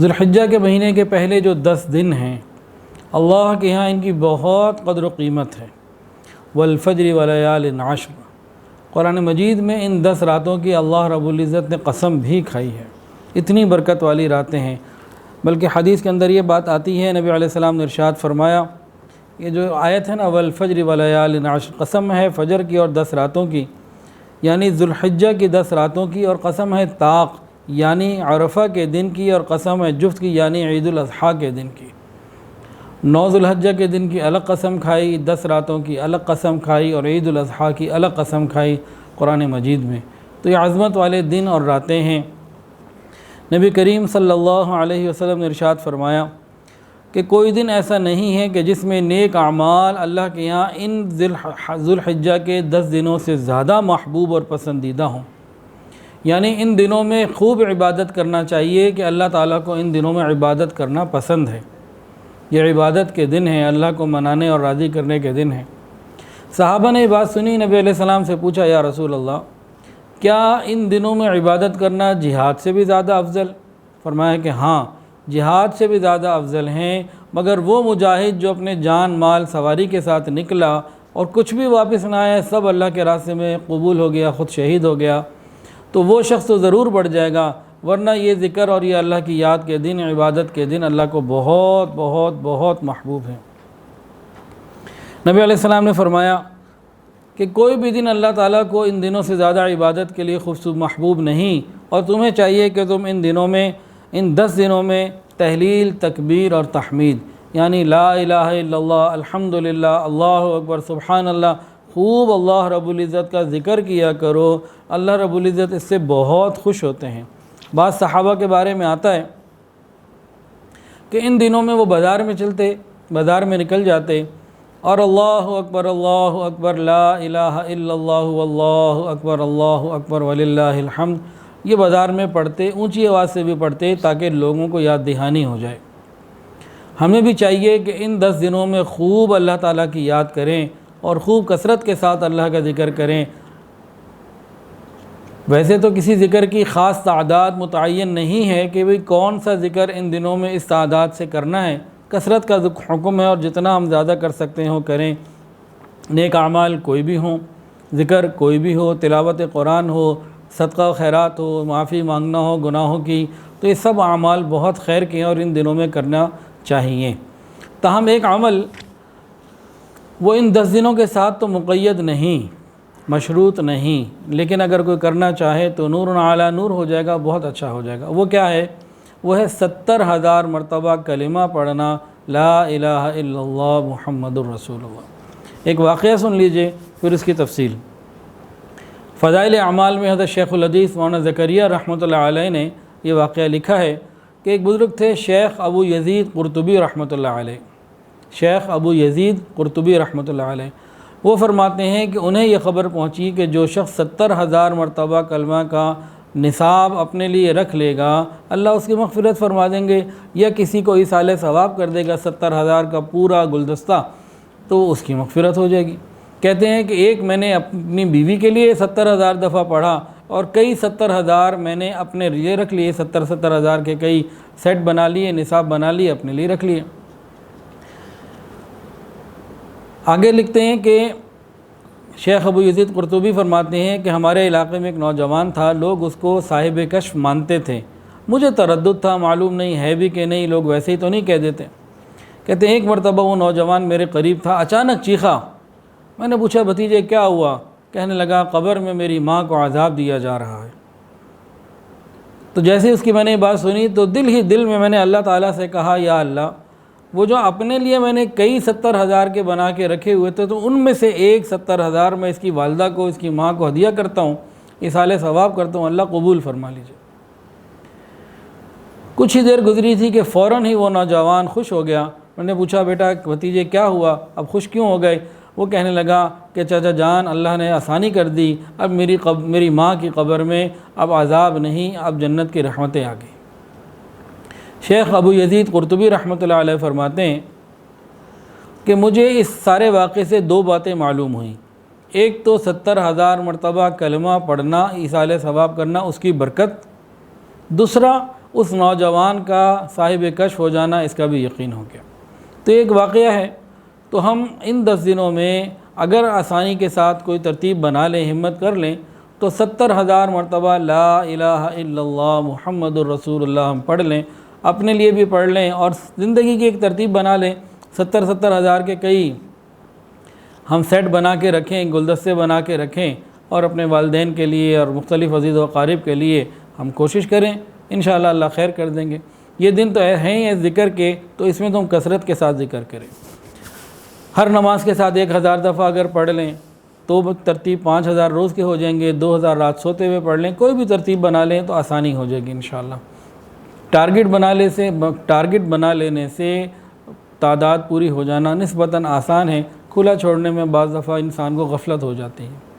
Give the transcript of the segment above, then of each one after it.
ذوالحجہ کے مہینے کے پہلے جو 10 دن ہیں اللہ کے ہاں ان کی بہت قدر و قیمت ہے۔ والفجر ولیال عشر، قرآن مجید میں ان 10 راتوں کی اللہ رب العزت نے قسم بھی کھائی ہے، اتنی برکت والی راتیں ہیں۔ بلکہ حدیث کے اندر یہ بات آتی ہے، نبی علیہ السلام نے ارشاد فرمایا، یہ جو آیت ہے نا والفجر ولیال عشر، قسم ہے فجر کی اور 10 راتوں کی، یعنی ذوالحجہ کی 10 راتوں کی، اور قسم ہے طاق یعنی عرفہ کے دن کی، اور قسم ہے جفت کی یعنی عید الاضحیٰ کے دن کی۔ 9 ذوالحجہ کے دن کی الگ قسم کھائی، 10 راتوں کی الگ قسم کھائی، اور عید الاضحیٰ کی الگ قسم کھائی قرآن مجید میں۔ تو یہ عظمت والے دن اور راتیں ہیں۔ نبی کریم صلی اللہ علیہ وسلم نے ارشاد فرمایا کہ کوئی دن ایسا نہیں ہے کہ جس میں نیک اعمال اللہ کے یہاں ان ذوالحجہ کے 10 دنوں سے زیادہ محبوب اور پسندیدہ ہوں، یعنی ان دنوں میں خوب عبادت کرنا چاہیے کہ اللہ تعالیٰ کو ان دنوں میں عبادت کرنا پسند ہے۔ یہ عبادت کے دن ہیں، اللہ کو منانے اور راضی کرنے کے دن ہیں۔ صحابہ نے یہ بات سنی، نبی علیہ السلام سے پوچھا، یا رسول اللہ کیا ان دنوں میں عبادت کرنا جہاد سے بھی زیادہ افضل؟ فرمایا کہ ہاں، جہاد سے بھی زیادہ افضل ہیں، مگر وہ مجاہد جو اپنے جان مال سواری کے ساتھ نکلا اور کچھ بھی واپس نہ آیا، سب اللہ کے راستے میں قبول ہو گیا، خود شہید ہو گیا، تو وہ شخص تو ضرور بڑھ جائے گا، ورنہ یہ ذکر اور یہ اللہ کی یاد کے دن، عبادت کے دن اللہ کو بہت بہت بہت محبوب ہیں۔ نبی علیہ السلام نے فرمایا کہ کوئی بھی دن اللہ تعالیٰ کو ان دنوں سے زیادہ عبادت کے لیے محبوب نہیں، اور تمہیں چاہیے کہ تم ان دنوں میں، ان 10 دنوں میں تحلیل، تکبیر اور تحمید یعنی لا الہ الا اللہ، الحمدللہ، اللہ اکبر، سبحان اللہ، خوب اللہ رب العزت کا ذکر کیا کرو۔ اللہ رب العزت اس سے بہت خوش ہوتے ہیں۔ بعض صحابہ کے بارے میں آتا ہے کہ ان دنوں میں وہ بازار میں چلتے، بازار میں نکل جاتے اور اللہ اکبر لا الہ الا اللہ واللہ اکبر وللہ الحمد، یہ بازار میں پڑھتے، اونچی آواز سے بھی پڑھتے تاکہ لوگوں کو یاد دہانی ہو جائے۔ ہمیں بھی چاہیے کہ ان 10 دنوں میں خوب اللہ تعالیٰ کی یاد کریں اور خوب کثرت کے ساتھ اللہ کا ذکر کریں۔ ویسے تو کسی ذکر کی خاص تعداد متعین نہیں ہے کہ بھئی کون سا ذکر ان دنوں میں اس تعداد سے کرنا ہے، کثرت کا حکم ہے اور جتنا ہم زیادہ کر سکتے ہوں کریں۔ نیک اعمال کوئی بھی ہوں، ذکر کوئی بھی ہو، تلاوت قرآن ہو، صدقہ و خیرات ہو، معافی مانگنا ہو گناہوں کی، تو یہ سب اعمال بہت خیر کے ہیں اور ان دنوں میں کرنا چاہیے۔ تاہم ایک عمل وہ ان 10 دنوں کے ساتھ تو مقید نہیں، مشروط نہیں، لیکن اگر کوئی کرنا چاہے تو نور علی نور ہو جائے گا، بہت اچھا ہو جائے گا۔ وہ کیا ہے؟ وہ ہے 70,000 مرتبہ کلمہ پڑھنا، لا الہ الا اللہ محمد الرسول اللہ۔ ایک واقعہ سن لیجئے پھر اس کی تفصیل۔ فضائل اعمال میں حضرت شیخ الحدیث مولانا زکریا رحمۃ اللہ علیہ نے یہ واقعہ لکھا ہے کہ ایک بزرگ تھے شیخ ابو یزید قرطبی رحمۃ اللہ علیہ، شیخ ابو یزید قرطبی رحمۃ اللہ علیہ، وہ فرماتے ہیں کہ انہیں یہ خبر پہنچی کہ جو شخص 70,000 مرتبہ کلمہ کا نصاب اپنے لیے رکھ لے گا، اللہ اس کی مغفرت فرما دیں گے، یا کسی کو ایصال ثواب کر دے گا 70,000 کا پورا گلدستہ، تو اس کی مغفرت ہو جائے گی۔ کہتے ہیں کہ ایک میں نے اپنی بیوی کے لیے 70,000 دفعہ پڑھا، اور کئی 70,000 میں نے اپنے لیے رکھ لیے، 70,000 کے کئی سیٹ بنا لیے، نصاب بنا لیے، اپنے لیے رکھ لیے۔ آگے لکھتے ہیں کہ شیخ ابو یزید قرطبی فرماتے ہیں کہ ہمارے علاقے میں ایک نوجوان تھا، لوگ اس کو صاحب کشف مانتے تھے، مجھے تردد تھا، معلوم نہیں ہے بھی کہ نہیں، لوگ ویسے ہی تو نہیں کہہ دیتے۔ کہتے ہیں ایک مرتبہ وہ نوجوان میرے قریب تھا، اچانک چیخا، میں نے پوچھا بھتیجے کیا ہوا؟ کہنے لگا قبر میں میری ماں کو عذاب دیا جا رہا ہے۔ تو جیسے اس کی میں نے یہ بات سنی تو دل ہی دل میں نے اللہ تعالیٰ سے کہا، یا اللہ، وہ جو اپنے لیے میں نے کئی 70,000 کے بنا کے رکھے ہوئے تھے، تو ان میں سے ایک 70,000 میں اس کی والدہ کو، اس کی ماں کو ہدیہ کرتا ہوں، ایصال ثواب کرتا ہوں، اللہ قبول فرما لیجیے۔ کچھ ہی دیر گزری تھی کہ فوراً ہی وہ نوجوان خوش ہو گیا۔ میں نے پوچھا بیٹا بھتیجے کیا ہوا، اب خوش کیوں ہو گئے؟ وہ کہنے لگا کہ چچا جان، اللہ نے آسانی کر دی، اب میری ماں کی قبر میں اب عذاب نہیں، اب جنت کی رحمتیں آ گئی۔ شیخ ابو یزید قرطبی رحمۃ اللہ علیہ فرماتے ہیں کہ مجھے اس سارے واقعے سے 2 باتیں معلوم ہوئیں۔ ایک تو 70,000 مرتبہ کلمہ پڑھنا، ایصال ثواب کرنا، اس کی برکت۔ دوسرا اس نوجوان کا صاحب کشف ہو جانا اس کا بھی یقین ہو گیا۔ تو ایک واقعہ ہے، تو ہم ان 10 دنوں میں اگر آسانی کے ساتھ کوئی ترتیب بنا لیں، ہمت کر لیں، تو 70,000 مرتبہ لا الہ الا اللہ محمد الرسول اللہ ہم پڑھ لیں، اپنے لیے بھی پڑھ لیں اور زندگی کی ایک ترتیب بنا لیں۔ 70,000 کے کئی ہم سیٹ بنا کے رکھیں، گلدستے بنا کے رکھیں، اور اپنے والدین کے لیے اور مختلف عزیز و اقارب کے لیے ہم کوشش کریں، انشاءاللہ اللہ خیر کر دیں گے۔ یہ دن تو ہیں ہی ذکر کے، تو اس میں تو ہم کثرت کے ساتھ ذکر کریں۔ ہر نماز کے ساتھ 1000 دفعہ اگر پڑھ لیں تو ترتیب 5000 روز کے ہو جائیں گے، 2000 رات سوتے ہوئے پڑھ لیں، کوئی بھی ترتیب بنا لیں تو آسانی ہو جائے گی انشاءاللہ۔ ٹارگٹ بنا لینے سے تعداد پوری ہو جانا نسبتاً آسان ہے، کھلا چھوڑنے میں بعض دفعہ انسان کو غفلت ہو جاتی ہے۔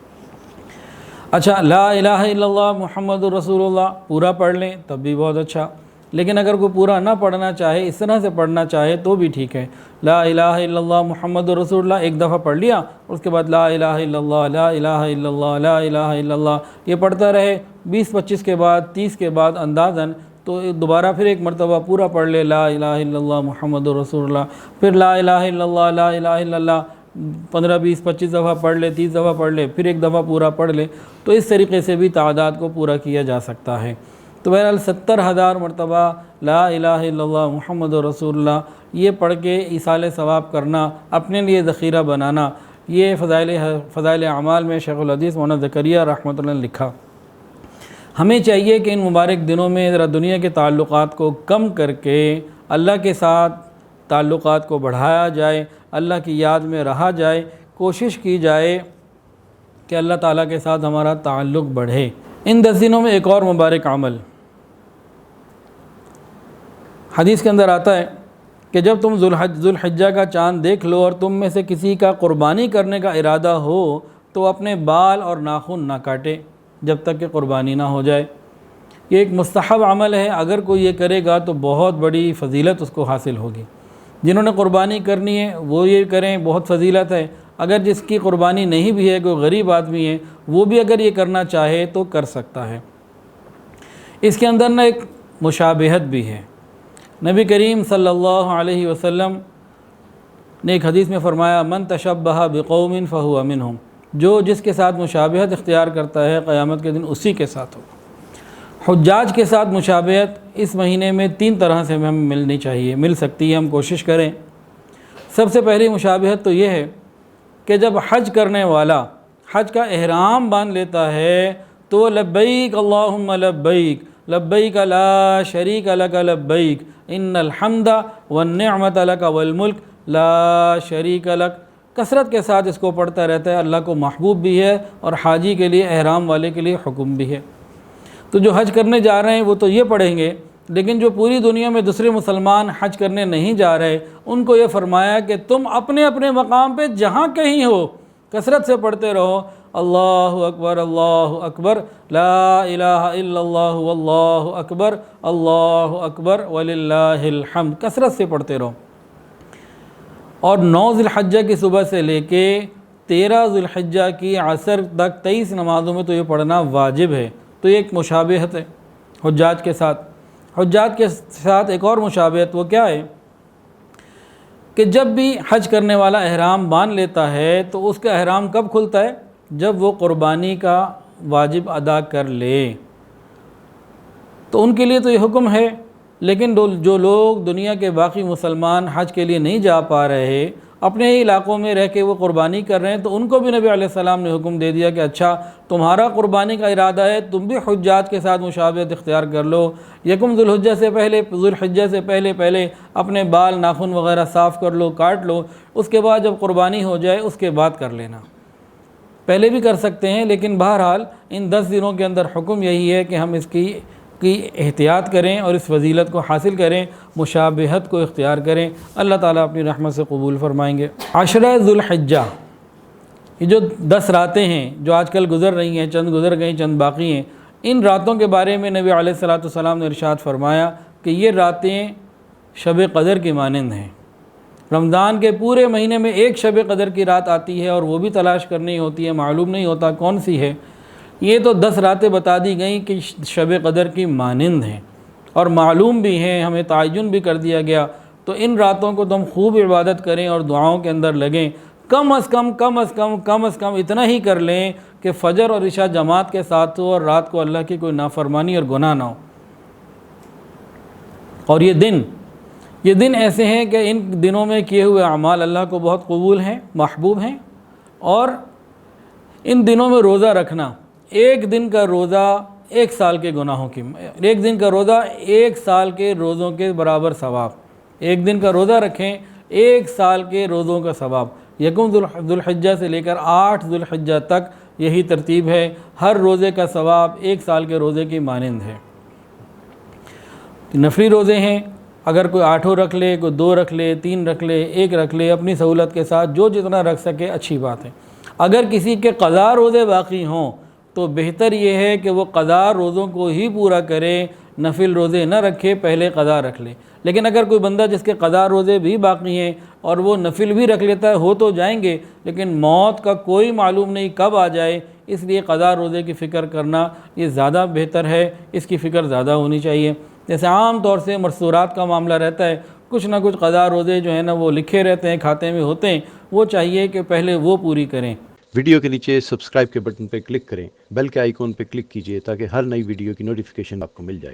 اچھا، لا الہ الا اللہ محمد الرسول اللہ پورا پڑھ لیں تب بھی بہت اچھا، لیکن اگر کوئی پورا نہ پڑھنا چاہے، اس طرح سے پڑھنا چاہے تو بھی ٹھیک ہے۔ لا الہ الا اللہ محمد الرسول اللہ ایک دفعہ پڑھ لیا، اس کے بعد لا الہ الا اللہ لا الہ الا اللہ لا الہ الا اللہ یہ پڑھتا رہے، 20-25 کے بعد 30 کے بعد اندازاً تو دوبارہ پھر ایک مرتبہ پورا پڑھ لے لا الہ الا اللہ محمد الرسول اللہ، پھر لا الہ الا اللہ لا الہ الا اللہ 15-20-25 دفعہ پڑھ لے، 30 دفعہ پڑھ لے، پھر ایک دفعہ پورا پڑھ لے، تو اس طریقے سے بھی تعداد کو پورا کیا جا سکتا ہے۔ تو بہرحال 70,000 مرتبہ لا الہ الا اللہ محمد رسول اللہ یہ پڑھ کے ایصال ثواب کرنا، اپنے لیے ذخیرہ بنانا، یہ فضائل اعمال میں شیخ الحدیث مولانا زکریہ رحمۃ اللہ نے لکھا۔ ہمیں چاہیے کہ ان مبارک دنوں میں ذرا دنیا کے تعلقات کو کم کر کے اللہ کے ساتھ تعلقات کو بڑھایا جائے، اللہ کی یاد میں رہا جائے، کوشش کی جائے کہ اللہ تعالیٰ کے ساتھ ہمارا تعلق بڑھے۔ ان 10 دنوں میں ایک اور مبارک عمل حدیث کے اندر آتا ہے کہ جب تم ذوالحجہ کا چاند دیکھ لو اور تم میں سے کسی کا قربانی کرنے کا ارادہ ہو تو اپنے بال اور ناخن نہ کاٹے جب تک کہ قربانی نہ ہو جائے۔ یہ ایک مستحب عمل ہے، اگر کوئی یہ کرے گا تو بہت بڑی فضیلت اس کو حاصل ہوگی۔ جنہوں نے قربانی کرنی ہے وہ یہ کریں، بہت فضیلت ہے۔ اگر جس کی قربانی نہیں بھی ہے، کوئی غریب آدمی ہے، وہ بھی اگر یہ کرنا چاہے تو کر سکتا ہے۔ اس کے اندر ایک مشابہت بھی ہے۔ نبی کریم صلی اللہ علیہ وسلم نے ایک حدیث میں فرمایا من تشبہ بقوم فہو منہم، جو جس کے ساتھ مشابہت اختیار کرتا ہے قیامت کے دن اسی کے ساتھ ہو۔ حجاج کے ساتھ مشابہت اس مہینے میں 3 طرح سے ہمیں مل سکتی ہے، ہم کوشش کریں۔ سب سے پہلی مشابہت تو یہ ہے کہ جب حج کرنے والا حج کا احرام باندھ لیتا ہے تو لبیک اللہم لبیک لبیک لا شریک لک لبیک ان الحمد والنعمت لک والملک لا شریک لک، کثرت کے ساتھ اس کو پڑھتا رہتا ہے۔ اللہ کو محبوب بھی ہے اور حاجی کے لیے، احرام والے کے لیے حکم بھی ہے۔ تو جو حج کرنے جا رہے ہیں وہ تو یہ پڑھیں گے، لیکن جو پوری دنیا میں دوسرے مسلمان حج کرنے نہیں جا رہے ان کو یہ فرمایا کہ تم اپنے اپنے مقام پہ جہاں کہیں ہو کثرت سے پڑھتے رہو اللہ اکبر لا الہ الا اللہ واللہ اکبر وللہ الحمد، کثرت سے پڑھتے رہو۔ اور 9 ذی الحجہ کی صبح سے لے کے 13 ذی الحجہ کی عصر تک 23 نمازوں میں تو یہ پڑھنا واجب ہے۔ تو یہ ایک مشابہت ہے حجاج کے ساتھ۔ حجاج کے ساتھ ایک اور مشابہت وہ کیا ہے کہ جب بھی حج کرنے والا احرام باندھ لیتا ہے تو اس کا احرام کب کھلتا ہے؟ جب وہ قربانی کا واجب ادا کر لے، تو ان کے لیے تو یہ حکم ہے۔ لیکن جو لوگ دنیا کے باقی مسلمان حج کے لیے نہیں جا پا رہے، اپنے ہی علاقوں میں رہ کے وہ قربانی کر رہے ہیں، تو ان کو بھی نبی علیہ السلام نے حکم دے دیا کہ اچھا تمہارا قربانی کا ارادہ ہے، تم بھی حجاج کے ساتھ مشابہت اختیار کر لو۔ یکم ذوالحجہ سے پہلے اپنے بال ناخن وغیرہ صاف کر لو، کاٹ لو، اس کے بعد جب قربانی ہو جائے اس کے بعد کر لینا۔ پہلے بھی کر سکتے ہیں، لیکن بہرحال ان 10 دنوں کے اندر حکم یہی ہے کہ ہم اس کی احتیاط کریں اور اس فضیلت کو حاصل کریں، مشابہت کو اختیار کریں۔ اللہ تعالیٰ اپنی رحمت سے قبول فرمائیں گے۔ عشرہ ذوالحجہ، یہ جو 10 راتیں ہیں جو آج کل گزر رہی ہیں، چند گزر گئیں چند باقی ہیں، ان راتوں کے بارے میں نبی علیہ السلام نے ارشاد فرمایا کہ یہ راتیں شب قدر کی مانند ہیں۔ رمضان کے پورے مہینے میں ایک شب قدر کی رات آتی ہے اور وہ بھی تلاش کرنی ہوتی ہے، معلوم نہیں ہوتا کون سی ہے۔ یہ تو 10 راتیں بتا دی گئیں کہ شب قدر کی مانند ہیں۔ اور معلوم بھی ہیں، ہمیں تعین بھی کر دیا گیا، تو ان راتوں کو تم خوب عبادت کریں اور دعاؤں کے اندر لگیں۔ کم از کم اتنا ہی کر لیں کہ فجر اور عشاء جماعت کے ساتھ ہو اور رات کو اللہ کی کوئی نافرمانی اور گناہ نہ ہو۔ اور یہ دن ایسے ہیں کہ ان دنوں میں کیے ہوئے اعمال اللہ کو بہت قبول ہیں، محبوب ہیں، اور ان دنوں میں روزہ رکھنا، ایک دن کا روزہ ایک سال کے گناہوں کی، ایک دن کا روزہ ایک سال کے روزوں کے برابر ثواب، ایک دن کا روزہ رکھیں ایک سال کے روزوں کا ثواب۔ یکم ذو الحجہ سے لے کر 8 ذو الحجہ تک یہی ترتیب ہے، ہر روزے کا ثواب ایک سال کے روزے کی مانند ہے۔ نفلی روزے ہیں، اگر کوئی 8 رکھ لے، کوئی 2 رکھ لے، 3 رکھ لے، 1 رکھ لے، اپنی سہولت کے ساتھ جو جتنا رکھ سکے اچھی بات ہے۔ اگر کسی کے قضا روزے باقی ہوں تو بہتر یہ ہے کہ وہ قضا روزوں کو ہی پورا کرے، نفل روزے نہ رکھے، پہلے قضا رکھ لے۔ لیکن اگر کوئی بندہ جس کے قضا روزے بھی باقی ہیں اور وہ نفل بھی رکھ لیتا ہے، ہو تو جائیں گے، لیکن موت کا کوئی معلوم نہیں کب آ جائے، اس لیے قضا روزے کی فکر کرنا یہ زیادہ بہتر ہے، اس کی فکر زیادہ ہونی چاہیے۔ جیسے عام طور سے مستورات کا معاملہ رہتا ہے، کچھ نہ کچھ قضا روزے جو ہیں نا وہ لکھے رہتے ہیں، کھاتے میں ہوتے ہیں، وہ چاہیے کہ پہلے وہ پوری کریں۔ ویڈیو کے نیچے سبسکرائب کے بٹن پہ کلک کریں، بیل کے آئیکن پہ کلک کیجئے تاکہ ہر نئی ویڈیو کی نوٹیفیکیشن آپ کو مل جائے۔